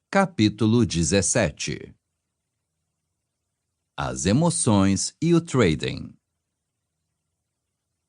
Capítulo 17. As emoções e o trading.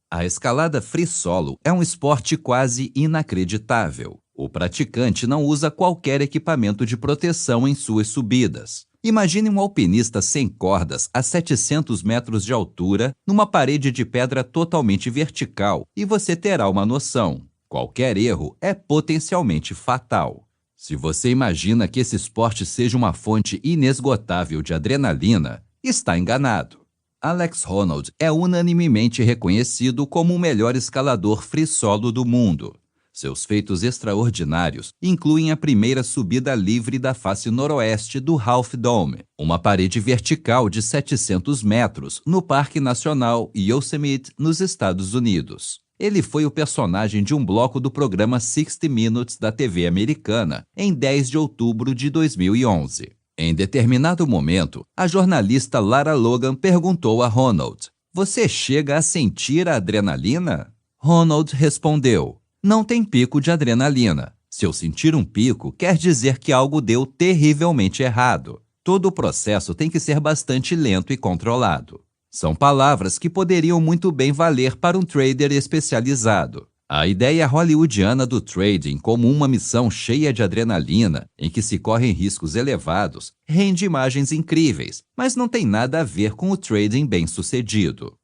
A escalada free solo é um esporte quase inacreditável. O praticante não usa qualquer equipamento de proteção em suas subidas. Imagine um alpinista sem cordas a 700 metros de altura, numa parede de pedra totalmente vertical, e você terá uma noção. Qualquer erro é potencialmente fatal. Se você imagina que esse esporte seja uma fonte inesgotável de adrenalina, está enganado. Alex Honnold é unanimemente reconhecido como o melhor escalador free solo do mundo. Seus feitos extraordinários incluem a primeira subida livre da face noroeste do Half Dome, uma parede vertical de 700 metros no Parque Nacional Yosemite, nos Estados Unidos. Ele foi o personagem de um bloco do programa 60 Minutes da TV americana em 10 de outubro de 2011. Em determinado momento, a jornalista Lara Logan perguntou a Honnold: "Você chega a sentir a adrenalina?" Honnold respondeu: "Não tem pico de adrenalina. Se eu sentir um pico, quer dizer que algo deu terrivelmente errado. Todo o processo tem que ser bastante lento e controlado." São palavras que poderiam muito bem valer para um trader especializado. A ideia hollywoodiana do trading como uma missão cheia de adrenalina, em que se correm riscos elevados, rende imagens incríveis, mas não tem nada a ver com o trading bem-sucedido.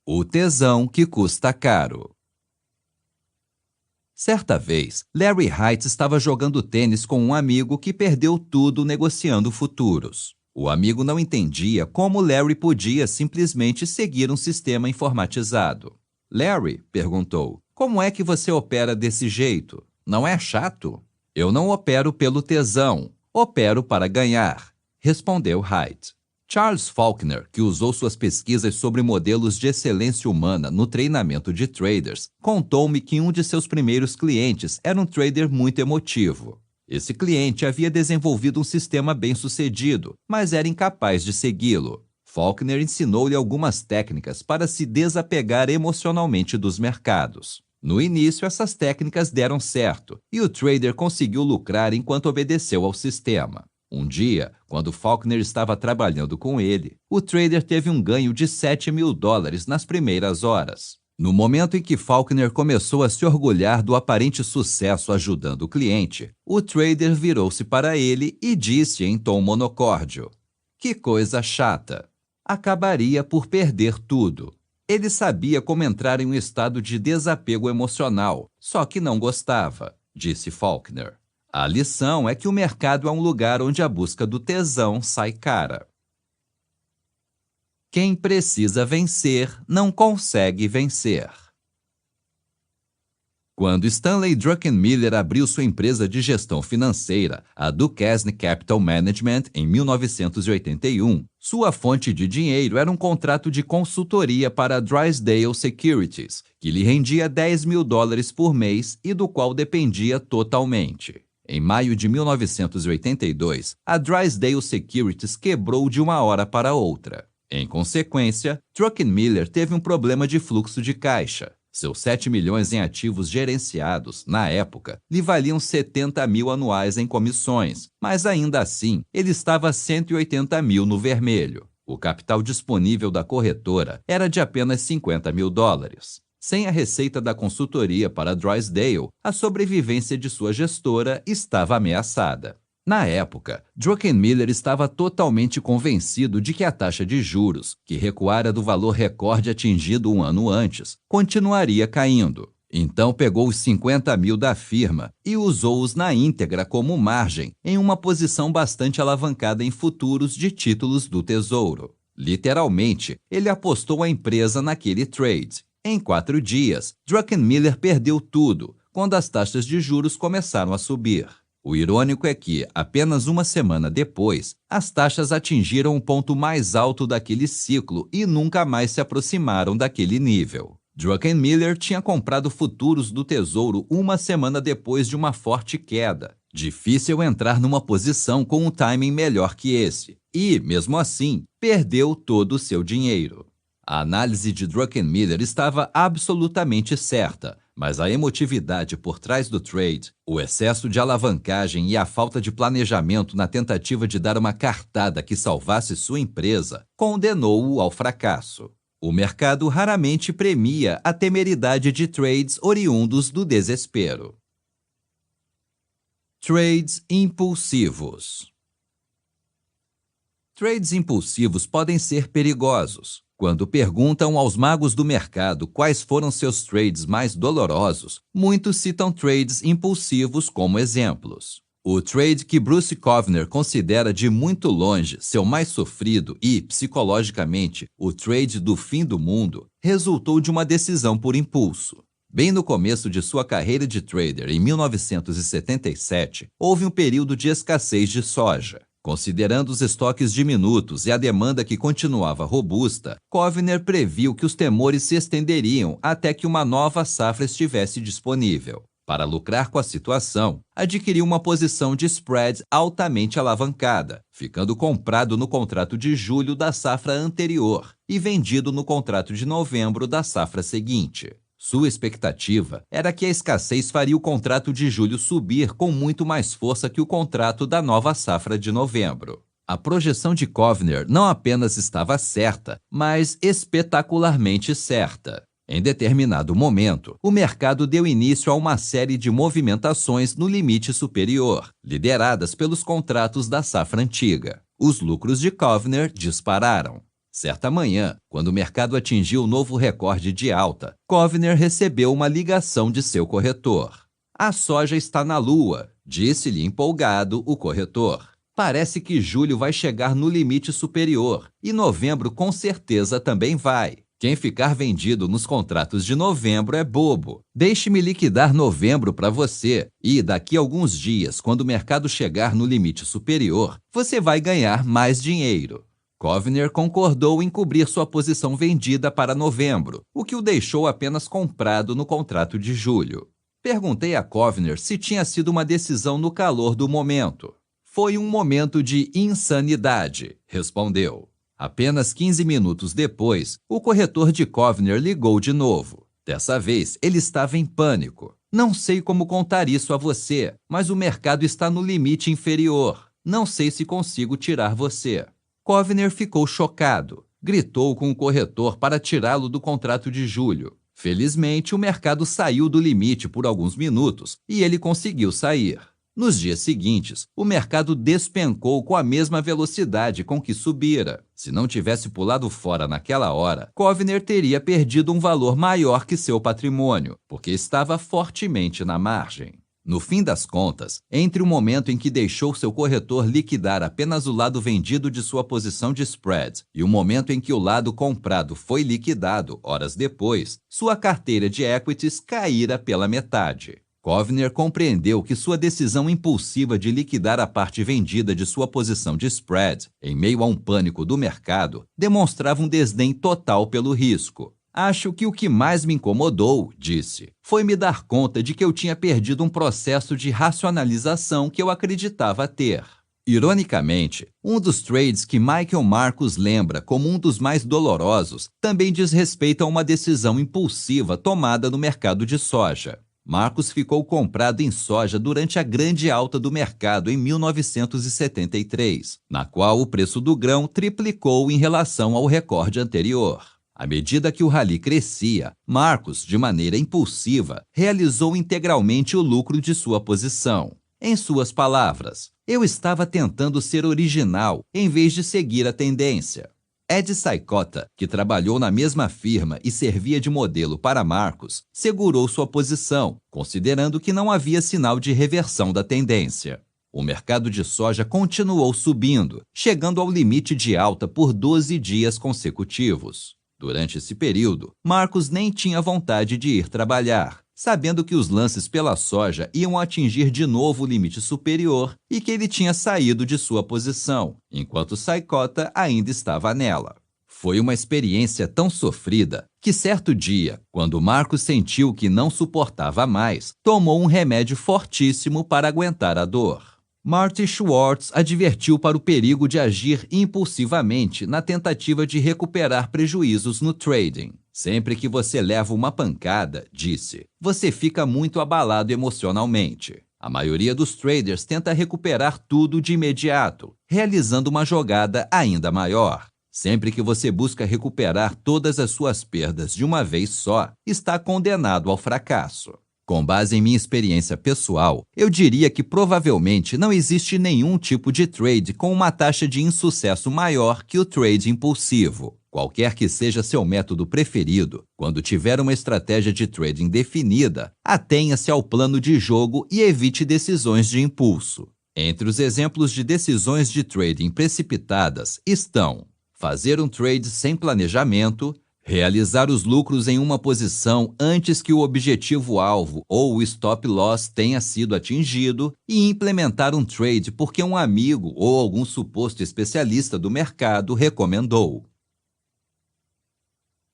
O tesão que custa caro. Certa vez, Larry Hite estava jogando tênis com um amigo que perdeu tudo negociando futuros. O amigo não entendia como Larry podia simplesmente seguir um sistema informatizado. "Larry", perguntou, "como é que você opera desse jeito? Não é chato?" "Eu não opero pelo tesão, opero para ganhar", respondeu Hite. Charles Faulkner, que usou suas pesquisas sobre modelos de excelência humana no treinamento de traders, contou-me que um de seus primeiros clientes era um trader muito emotivo. Esse cliente havia desenvolvido um sistema bem-sucedido, mas era incapaz de segui-lo. Faulkner ensinou-lhe algumas técnicas para se desapegar emocionalmente dos mercados. No início, essas técnicas deram certo, e o trader conseguiu lucrar enquanto obedeceu ao sistema. Um dia, quando Faulkner estava trabalhando com ele, o trader teve um ganho de $7.000 nas primeiras horas. No momento em que Faulkner começou a se orgulhar do aparente sucesso ajudando o cliente, o trader virou-se para ele e disse em tom monocórdio: "Que coisa chata! Acabaria por perder tudo." Ele sabia como entrar em um estado de desapego emocional, só que não gostava, disse Faulkner. A lição é que o mercado é um lugar onde a busca do tesão sai cara. Quem precisa vencer não consegue vencer. Quando Stanley Druckenmiller abriu sua empresa de gestão financeira, a Duquesne Capital Management, em 1981, sua fonte de dinheiro era um contrato de consultoria para a Drysdale Securities, que lhe rendia $10.000 por mês e do qual dependia totalmente. Em maio de 1982, a Drysdale Securities quebrou de uma hora para outra. Em consequência, Druckenmiller teve um problema de fluxo de caixa. Seus 7 milhões em ativos gerenciados, na época, lhe valiam 70 mil anuais em comissões, mas ainda assim, ele estava 180 mil no vermelho. O capital disponível da corretora era de apenas 50 mil dólares. Sem a receita da consultoria para Drysdale, a sobrevivência de sua gestora estava ameaçada. Na época, Druckenmiller estava totalmente convencido de que a taxa de juros, que recuara do valor recorde atingido um ano antes, continuaria caindo. Então pegou os 50 mil da firma e usou-os na íntegra como margem em uma posição bastante alavancada em futuros de títulos do Tesouro. Literalmente, ele apostou a empresa naquele trade. Em 4 dias, Druckenmiller perdeu tudo quando as taxas de juros começaram a subir. O irônico é que, apenas uma semana depois, as taxas atingiram o ponto mais alto daquele ciclo e nunca mais se aproximaram daquele nível. Druckenmiller tinha comprado futuros do Tesouro uma semana depois de uma forte queda. Difícil entrar numa posição com um timing melhor que esse. E, mesmo assim, perdeu todo o seu dinheiro. A análise de Druckenmiller estava absolutamente certa, Mas a emotividade por trás do trade, o excesso de alavancagem e a falta de planejamento na tentativa de dar uma cartada que salvasse sua empresa, condenou-o ao fracasso. O mercado raramente premia a temeridade de trades oriundos do desespero. Trades impulsivos. Trades impulsivos podem ser perigosos. Quando perguntam aos magos do mercado quais foram seus trades mais dolorosos, muitos citam trades impulsivos como exemplos. O trade que Bruce Kovner considera de muito longe seu mais sofrido e, psicologicamente, o trade do fim do mundo, resultou de uma decisão por impulso. Bem no começo de sua carreira de trader, em 1977, houve um período de escassez de soja. Considerando os estoques diminutos e a demanda que continuava robusta, Kovner previu que os temores se estenderiam até que uma nova safra estivesse disponível. Para lucrar com a situação, adquiriu uma posição de spread altamente alavancada, ficando comprado no contrato de julho da safra anterior e vendido no contrato de novembro da safra seguinte. Sua expectativa era que a escassez faria o contrato de julho subir com muito mais força que o contrato da nova safra de novembro. A projeção de Kovner não apenas estava certa, mas espetacularmente certa. Em determinado momento, o mercado deu início a uma série de movimentações no limite superior, lideradas pelos contratos da safra antiga. Os lucros de Kovner dispararam. Certa manhã, quando o mercado atingiu o novo recorde de alta, Kovner recebeu uma ligação de seu corretor. "A soja está na lua", disse-lhe empolgado o corretor. "Parece que julho vai chegar no limite superior e novembro com certeza também vai. Quem ficar vendido nos contratos de novembro é bobo. Deixe-me liquidar novembro para você e daqui a alguns dias, quando o mercado chegar no limite superior, você vai ganhar mais dinheiro." Kovner concordou em cobrir sua posição vendida para novembro, o que o deixou apenas comprado no contrato de julho. Perguntei a Kovner se tinha sido uma decisão no calor do momento. "Foi um momento de insanidade", respondeu. Apenas 15 minutos depois, o corretor de Kovner ligou de novo. Dessa vez, ele estava em pânico. "Não sei como contar isso a você, mas o mercado está no limite inferior. Não sei se consigo tirar você." Kovner ficou chocado. Gritou com o corretor para tirá-lo do contrato de julho. Felizmente, o mercado saiu do limite por alguns minutos e ele conseguiu sair. Nos dias seguintes, o mercado despencou com a mesma velocidade com que subira. Se não tivesse pulado fora naquela hora, Kovner teria perdido um valor maior que seu patrimônio, porque estava fortemente na margem. No fim das contas, entre o momento em que deixou seu corretor liquidar apenas o lado vendido de sua posição de spread e o momento em que o lado comprado foi liquidado horas depois, sua carteira de equities caíra pela metade. Kovner compreendeu que sua decisão impulsiva de liquidar a parte vendida de sua posição de spread, em meio a um pânico do mercado, demonstrava um desdém total pelo risco. "Acho que o que mais me incomodou", disse, "foi me dar conta de que eu tinha perdido um processo de racionalização que eu acreditava ter." Ironicamente, um dos trades que Michael Marcus lembra como um dos mais dolorosos também diz respeito a uma decisão impulsiva tomada no mercado de soja. Marcus ficou comprado em soja durante a grande alta do mercado em 1973, na qual o preço do grão triplicou em relação ao recorde anterior. À medida que o rally crescia, Marcus, de maneira impulsiva, realizou integralmente o lucro de sua posição. Em suas palavras, "Eu estava tentando ser original em vez de seguir a tendência." Ed Saicota, que trabalhou na mesma firma e servia de modelo para Marcus, segurou sua posição, considerando que não havia sinal de reversão da tendência. O mercado de soja continuou subindo, chegando ao limite de alta por 12 dias consecutivos. Durante esse período, Marcus nem tinha vontade de ir trabalhar, sabendo que os lances pela soja iam atingir de novo o limite superior e que ele tinha saído de sua posição, enquanto Saicota ainda estava nela. Foi uma experiência tão sofrida que certo dia, quando Marcus sentiu que não suportava mais, tomou um remédio fortíssimo para aguentar a dor. Marty Schwartz advertiu para o perigo de agir impulsivamente na tentativa de recuperar prejuízos no trading. Sempre que você leva uma pancada, disse, você fica muito abalado emocionalmente. A maioria dos traders tenta recuperar tudo de imediato, realizando uma jogada ainda maior. Sempre que você busca recuperar todas as suas perdas de uma vez só, está condenado ao fracasso. Com base em minha experiência pessoal, eu diria que provavelmente não existe nenhum tipo de trade com uma taxa de insucesso maior que o trade impulsivo. Qualquer que seja seu método preferido, quando tiver uma estratégia de trading definida, atenha-se ao plano de jogo e evite decisões de impulso. Entre os exemplos de decisões de trading precipitadas estão fazer um trade sem planejamento, realizar os lucros em uma posição antes que o objetivo-alvo ou o stop-loss tenha sido atingido e implementar um trade porque um amigo ou algum suposto especialista do mercado recomendou.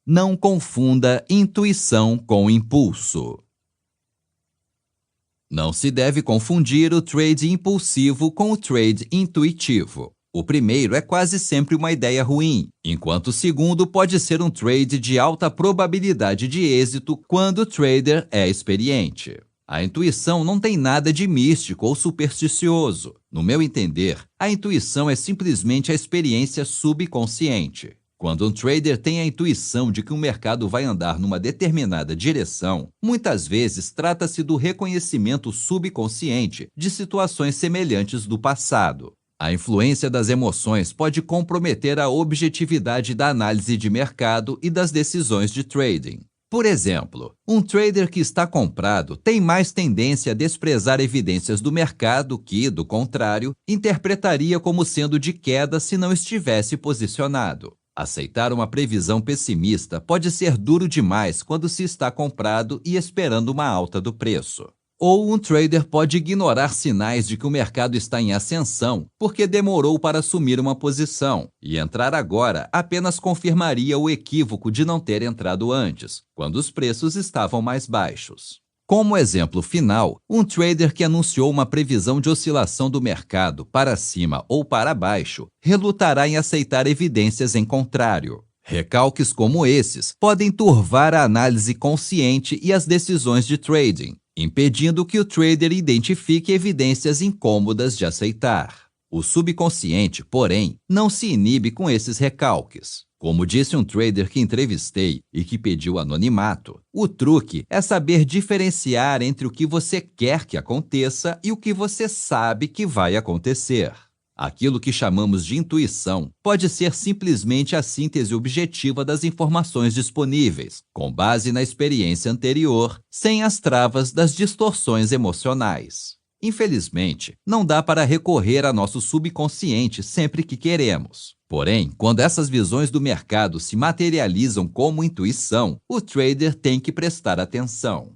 Não confunda intuição com impulso. Não se deve confundir o trade impulsivo com o trade intuitivo. O primeiro é quase sempre uma ideia ruim, enquanto o segundo pode ser um trade de alta probabilidade de êxito quando o trader é experiente. A intuição não tem nada de místico ou supersticioso. No meu entender, a intuição é simplesmente a experiência subconsciente. Quando um trader tem a intuição de que o mercado vai andar numa determinada direção, muitas vezes trata-se do reconhecimento subconsciente de situações semelhantes do passado. A influência das emoções pode comprometer a objetividade da análise de mercado e das decisões de trading. Por exemplo, um trader que está comprado tem mais tendência a desprezar evidências do mercado que, do contrário, interpretaria como sendo de queda se não estivesse posicionado. Aceitar uma previsão pessimista pode ser duro demais quando se está comprado e esperando uma alta do preço. Ou um trader pode ignorar sinais de que o mercado está em ascensão porque demorou para assumir uma posição, e entrar agora apenas confirmaria o equívoco de não ter entrado antes, quando os preços estavam mais baixos. Como exemplo final, um trader que anunciou uma previsão de oscilação do mercado para cima ou para baixo relutará em aceitar evidências em contrário. Recalques como esses podem turvar a análise consciente e as decisões de trading, impedindo que o trader identifique evidências incômodas de aceitar. O subconsciente, porém, não se inibe com esses recalques. Como disse um trader que entrevistei e que pediu anonimato, o truque é saber diferenciar entre o que você quer que aconteça e o que você sabe que vai acontecer. Aquilo que chamamos de intuição pode ser simplesmente a síntese objetiva das informações disponíveis, com base na experiência anterior, sem as travas das distorções emocionais. Infelizmente, não dá para recorrer a nosso subconsciente sempre que queremos. Porém, quando essas visões do mercado se materializam como intuição, o trader tem que prestar atenção.